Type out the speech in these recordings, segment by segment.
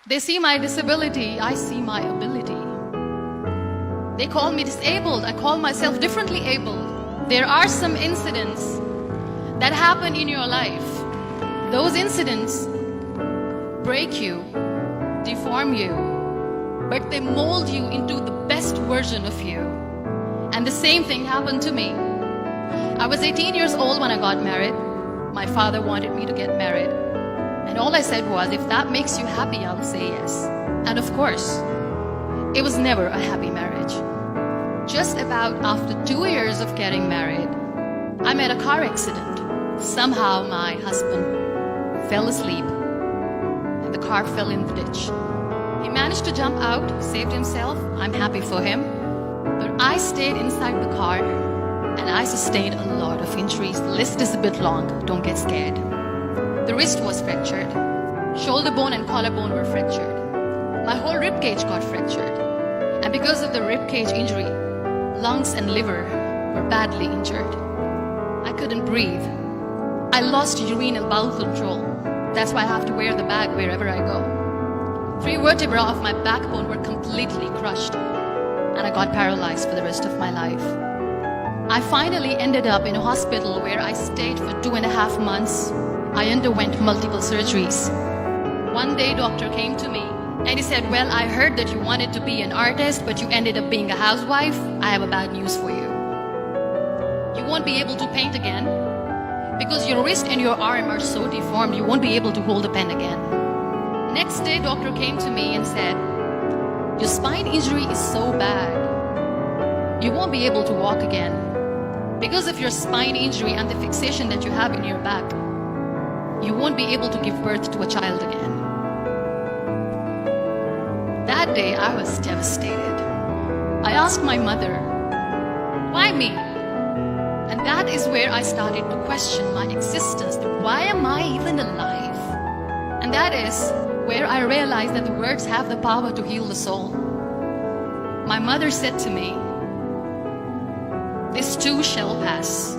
They see my disability, I see my ability. They call me disabled, I call myself differently abled. There are some incidents that happen in your life. Those incidents break you, deform you, but they mold you into the best version of you. And the same thing happened to me. I was 18 years old when I got married. My father wanted me to get married. And all I said was, if that makes you happy, I'll say yes. And of course, it was never a happy marriage. Just about after 2 years of getting married, I met a car accident. Somehow my husband fell asleep and the car fell in the ditch. He managed to jump out, saved himself. I'm happy for him. But I stayed inside the car and I sustained a lot of injuries. The list is a bit long, don't get scared. The wrist was fractured. Shoulder bone and collarbone were fractured. My whole rib cage got fractured. And because of the rib cage injury, lungs and liver were badly injured. I couldn't breathe. I lost urine and bowel control. That's why I have to wear the bag wherever I go. 3 vertebrae of my backbone were completely crushed. And I got paralyzed for the rest of my life. I finally ended up in a hospital where I stayed for 2.5 months. I underwent multiple surgeries. One day, doctor came to me and he said, well, I heard that you wanted to be an artist, but you ended up being a housewife. I have a bad news for you. You won't be able to paint again because your wrist and your arm are so deformed, you won't be able to hold a pen again. Next day, doctor came to me and said, your spine injury is so bad, you won't be able to walk again. Because of your spine injury and the fixation that you have in your back, you won't be able to give birth to a child again. That day, I was devastated. I asked my mother, why me? And that is where I started to question my existence. Why am I even alive? And that is where I realized that the words have the power to heal the soul. My mother said to me, this too shall pass.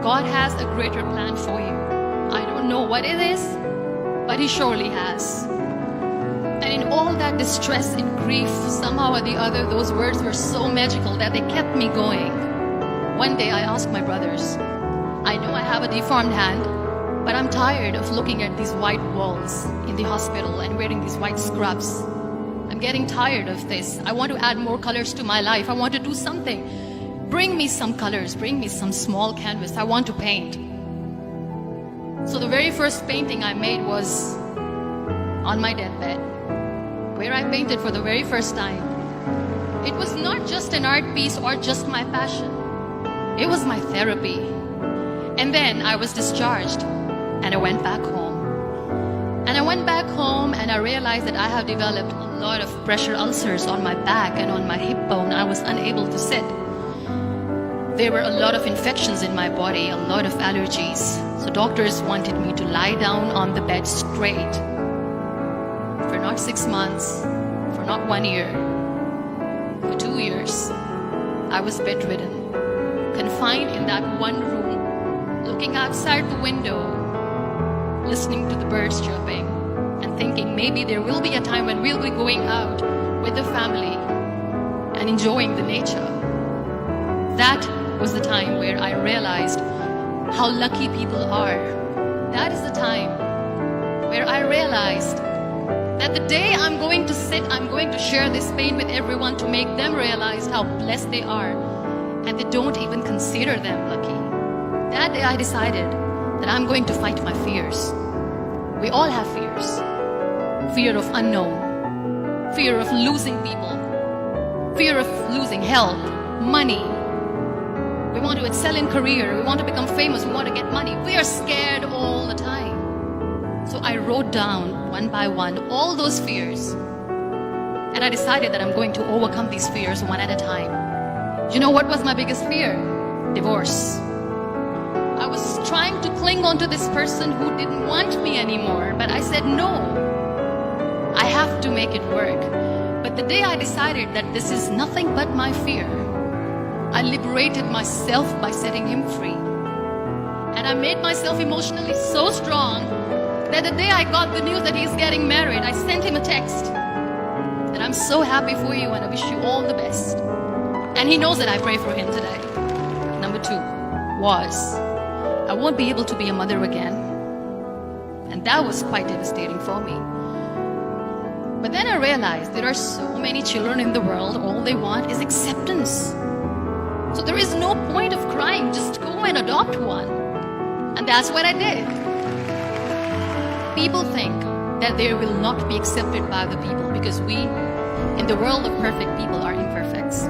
God has a greater plan for you. I don't know what it is, but He surely has. And in all that distress and grief, somehow or the other, those words were so magical that they kept me going. One day I asked my brothers, I know I have a deformed hand, but I'm tired of looking at these white walls in the hospital and wearing these white scrubs. I'm getting tired of this. I want to add more colors to my life. I want to do something. Bring me some colors, bring me some small canvas. I want to paint. So the very first painting I made was on my deathbed, where I painted for the very first time. It was not just an art piece or just my passion. It was my therapy. And then I was discharged and I went back home. And I went back home and I realized that I have developed a lot of pressure ulcers on my back and on my hip bone. I was unable to sit. There were a lot of infections in my body, a lot of allergies. So doctors wanted me to lie down on the bed straight for not 6 months, for not 1 year, for 2 years. I was bedridden, confined in that one room, looking outside the window, listening to the birds chirping and thinking maybe there will be a time when we'll be going out with the family and enjoying the nature. That was the time where I realized how lucky people are. That is the time where I realized that the day I'm going to sit, I'm going to share this pain with everyone to make them realize how blessed they are, and they don't even consider them lucky. That day I decided that I'm going to fight my fears. We all have fears. Fear of unknown, fear of losing people, fear of losing health, money. We want to excel in career, we want to become famous, we want to get money. We are scared all the time. So I wrote down one by one all those fears. And I decided that I'm going to overcome these fears one at a time. You know what was my biggest fear? Divorce. I was trying to cling on to this person who didn't want me anymore, but I said no. I have to make it work. But the day I decided that this is nothing but my fear, I liberated myself by setting him free. And I made myself emotionally so strong that the day I got the news that he's getting married, I sent him a text that I'm so happy for you and I wish you all the best. And he knows that I pray for him today. Number 2 was, I won't be able to be a mother again. And that was quite devastating for me. But then I realized there are so many children in the world, all they want is acceptance. So there is no point of crying, just go and adopt one. And that's what I did. People think that they will not be accepted by the people because we, in the world of perfect people, are imperfects.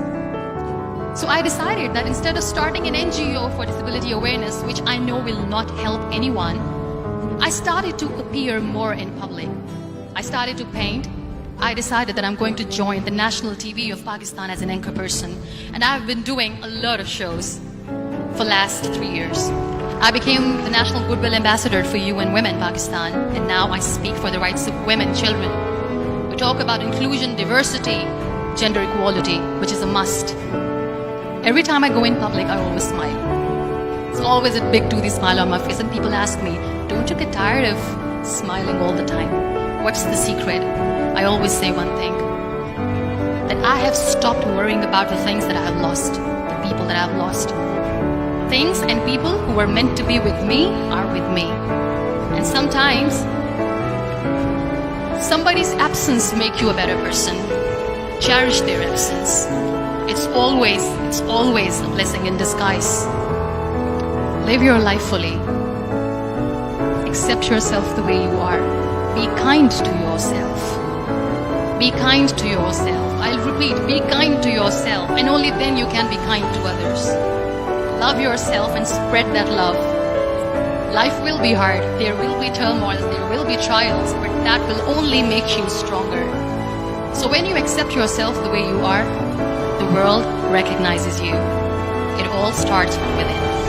So I decided that instead of starting an NGO for disability awareness, which I know will not help anyone, I started to appear more in public. I started to paint. I decided that I'm going to join the national TV of Pakistan as an anchor person. And I've been doing a lot of shows for the last 3 years. I became the National Goodwill Ambassador for UN Women Pakistan, and now I speak for the rights of women, children. We talk about inclusion, diversity, gender equality, which is a must. Every time I go in public, I always smile. It's always a big toothy smile on my face, and people ask me, don't you get tired of smiling all the time? What's the secret? I always say one thing, that I have stopped worrying about the things that I have lost, the people that I have lost. Things and people who were meant to be with me are with me. And sometimes, somebody's absence makes you a better person. Cherish their absence. It's always a blessing in disguise. Live your life fully. Accept yourself the way you are. Be kind to yourself. Be kind to yourself. I'll repeat, be kind to yourself, and only then you can be kind to others. Love yourself and spread that love. Life will be hard. There will be turmoil. There will be trials, but that will only make you stronger. So when you accept yourself the way you are, the world recognizes you. It all starts from within.